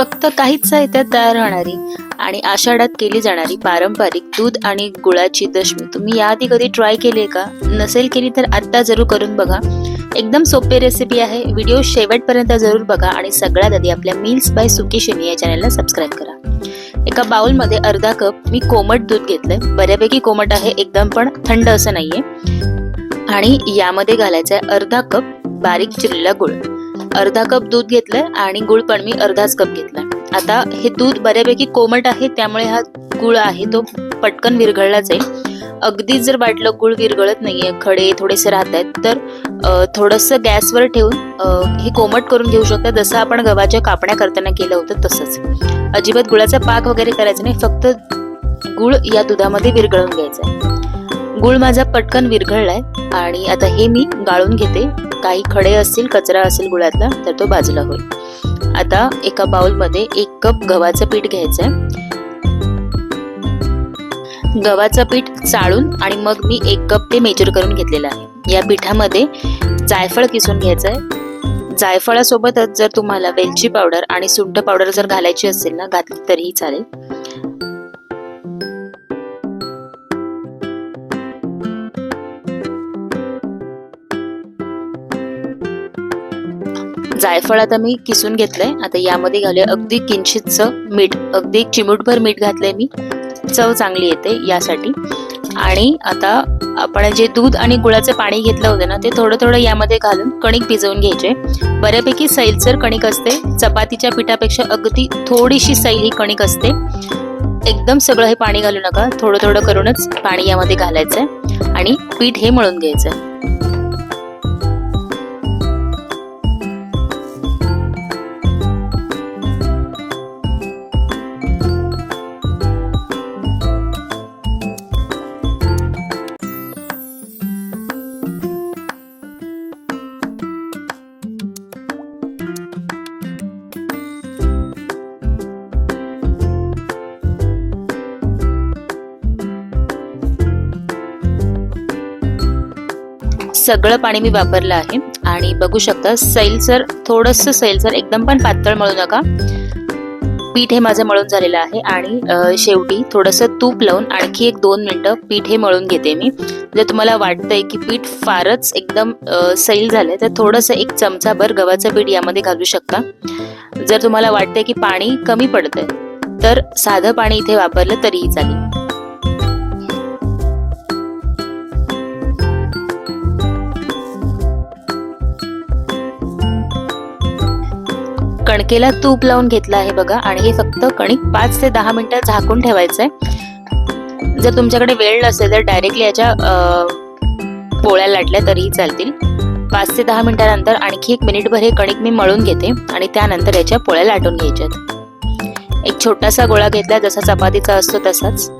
फक्त काहीच साहित्यात तयार होणारी आणि आषाढात केली जाणारी पारंपरिक दूध आणि गुळाची दशमी तुम्ही याआधी कधी ट्राय केली का? नसेल केली तर आता जरूर करून बघा. एकदम सोपी रेसिपी आहे. व्हिडिओ शेवटपर्यंत जरूर बघा आणि सगळ्यात आधी आपल्या मील्स बाय सुकेशिनी या चॅनलला सबस्क्राईब करा. एका बाउलमध्ये अर्धा कप मी कोमट दूध घेतलंय. बऱ्यापैकी कोमट आहे, एकदम पण थंड असं नाहीये. आणि यामध्ये घालायचा आहे अर्धा कप बारीक चिरलेला गुळ. अर्धा कप दूध घेतलंय आणि गुळ पण मी अर्धाच कप घेतलाय. आता हे दूध बऱ्यापैकी कोमट आहे, त्यामुळे हा गुळ आहे तो पटकन विरघळला जाईल. अगदीच जर वाटलं गुळ विरघळत नाहीये, खडे थोडेसे राहत आहेत, तर थोडंसं गॅसवर ठेवून हे कोमट करून घेऊ शकता. जसं आपण गव्हाच्या कापण्या करताना केलं होतं तसंच. अजिबात गुळाचा पाक वगैरे करायचा नाही, फक्त गुळ या दुधामध्ये विरघळून घ्यायचा आहे. गुळ माझा पटकन विरघळलाय आणि आता हे मी गाळून घेते. काही खडे असतील, कचरा असेल गुळातला, तर तो बाजूला होईल. आता एका बाउलमध्ये 1 कप गव्हाचं पीठ घ्यायचंय. गव्हाचं पीठ चाळून आणि मग मी 1 कप ते मेजर करून घेतलेलं आहे. या पिठामध्ये जायफळ किसून घ्यायचंय. जायफळासोबतच जर तुम्हाला वेलची पावडर आणि सुंठ पावडर जर घालायची असेल ना, घातली तरीही चालेल. जायफळ आता मी किसून घेतलंय. आता यामध्ये घालूया अगदी किंचितचं मीठ. अगदी चिमूटभर मीठ घातलंय मी, चव चांगली येते यासाठी. आणि आता आपण जे दूध आणि गुळाचं पाणी घेतलं होतं ना, ते थोडं थोडं यामध्ये घालून कणिक भिजवून घ्यायचे. बऱ्यापैकी सैलसर कणिक असते. चपातीच्या पिठापेक्षा अगदी थोडीशी सैल ही कणिक असते. एकदम सगळं हे पाणी घालू नका, थोडं थोडं करूनच पाणी यामध्ये घालायचंय आणि पीठ हे मळून घ्यायचंय. सगळं पाणी मी वापरलं आहे आणि बघू शकता सैलसर, थोडंसं सैलसर, एकदम पण पातळ मळू नका. पीठ हे माझं मळून झालेलं आहे आणि शेवटी थोडंसं तूप लावून आणखी 1-2 मिनिटं पीठ हे मळून घेते मी. जर तुम्हाला वाटतंय की पीठ फारच एकदम सैल झालंय तर थोडंसं 1 चमचाभर गव्हाचं पीठ यामध्ये घालू शकता. जर तुम्हाला वाटतंय की पाणी कमी पडतंय तर साधं पाणी इथे वापरलं तरीही चालेल. कणकेला तूप लावून घेतलं आहे बघा आणि हे फक्त कणिक 5 ते 10 मिनिटं झाकून ठेवायचंय. जर तुमच्याकडे वेळ नसेल तर डायरेक्टली याच्या पोळ्या लाटल्या तरीही चालतील. 5 ते 10 मिनिटानंतर आणखी 1 मिनिटभर हे कणिक मी मळून घेते आणि त्यानंतर याच्या पोळ्या लाटून घ्यायच्यात. एक छोटासा गोळा घेतला, जसा चपातीचा असतो तसाच.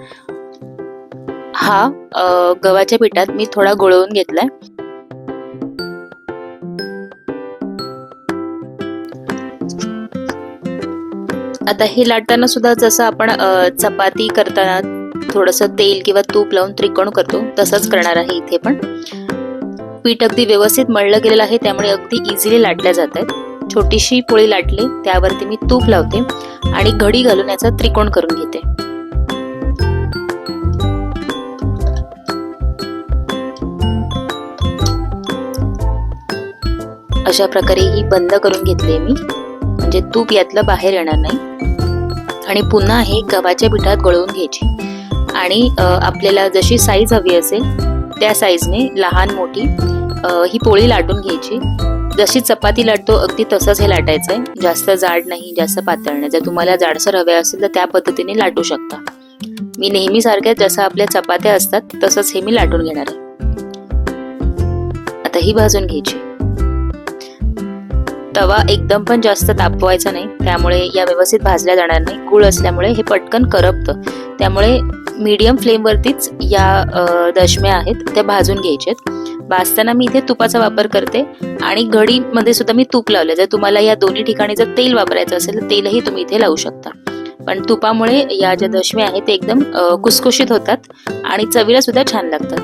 हा गव्हाच्या पिठात मी थोडा गोळवून घेतलाय. आता हे लाटताना सुद्धा जसं आपण चपाती करताना थोडंसं तेल किंवा तूप लावून त्रिकोण करतो तसंच करणार आहे इथे पण. पीठ अगदी व्यवस्थित मळलं गेलेलं आहे, त्यामुळे अगदी इझिली लाटल्या जात आहेत. छोटीशी पोळी लाटली, त्यावरती मी तूप लावते आणि घडी घालून याचा त्रिकोण करून घेते. अशा प्रकारे ही बंद करून घेतली मी, म्हणजे तूप यातलं बाहेर येणार नाही. आणि पुन्हा हे गव्हाच्या पिठात गळवून घ्यायची आणि आपल्याला जशी साईज हवी असेल त्या साईजने लहान मोठी ही पोळी लाटून घ्यायची. जशी चपाती लाटतो अगदी तसंच हे लाटायचंय. जास्त जाड नाही, जास्त पातळ नाही. जर तुम्हाला जाडसर हवे असेल तर त्या पद्धतीने लाटू शकता. मी नेहमी सारख्या जसं आपल्या चपात्या असतात तसंच हे मी लाटून घेणार आहे. आता ही भाजून घ्यायची. तवा एकदम पण जास्त तापवायचा नाही, त्यामुळे या व्यवस्थित भाजल्या जाणार नाही. गुळ असल्यामुळे हे पटकन करपतं, त्यामुळे मीडियम फ्लेमवरतीच या दशम्या आहेत त्या भाजून घ्यायच्यात. भाजताना मी इथे तुपाचा वापर करते आणि घडीमध्ये सुद्धा मी तूप लावले. जर तुम्हाला या दोन्ही ठिकाणी जर तेल वापरायचं असेल तर तेलही तुम्ही इथे लावू शकता. पण तुपामुळे या ज्या दशम्या आहेत ते एकदम कुसकुशीत होतात आणि चवीला सुद्धा छान लागतात.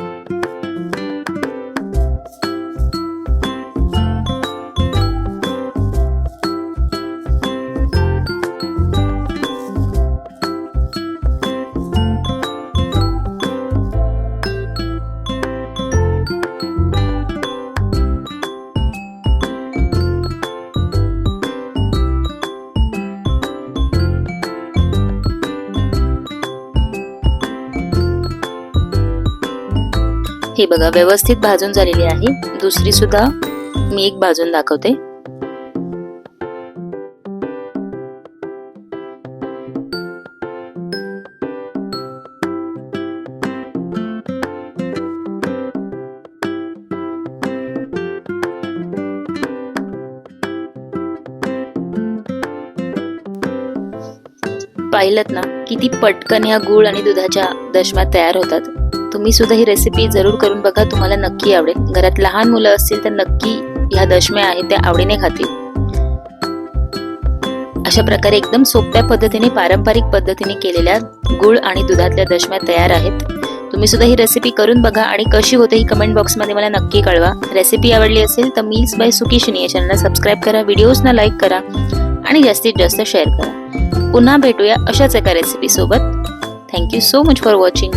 हे बघा व्यवस्थित भाजून झालेली आहे. दुसरी सुद्धा मी एक भाजून दाखवते. पाहिलत ना किती पटकन ह्या गूळ आणि दुधाच्या दशम्या तयार होतात. तुम्ही सुद्धा ही रेसिपी जरूर करून बघा, तुम्हाला नक्की आवडेल. घरात लहान मुलं असतील तर नक्की ह्या दशम्या आहेत त्या आवडीने खातील. अशा प्रकारे एकदम सोप्या पद्धतीने पारंपरिक पद्धतीने केलेल्या गूळ आणि दुधातल्या दशम्या तयार आहेत. तुम्ही सुद्धा ही रेसिपी करून बघा आणि कशी होते ही कमेंट बॉक्समध्ये मला नक्की कळवा. रेसिपी आवडली असेल तर मील्स बाय सुखीशिनी या चॅनलला सबस्क्राईब करा, व्हिडिओजना लाईक करा आणि जास्तीत जास्त शेअर करा. पुन्हा भेटूया अशाच एका रेसिपी सोबत. Thank you so much for watching.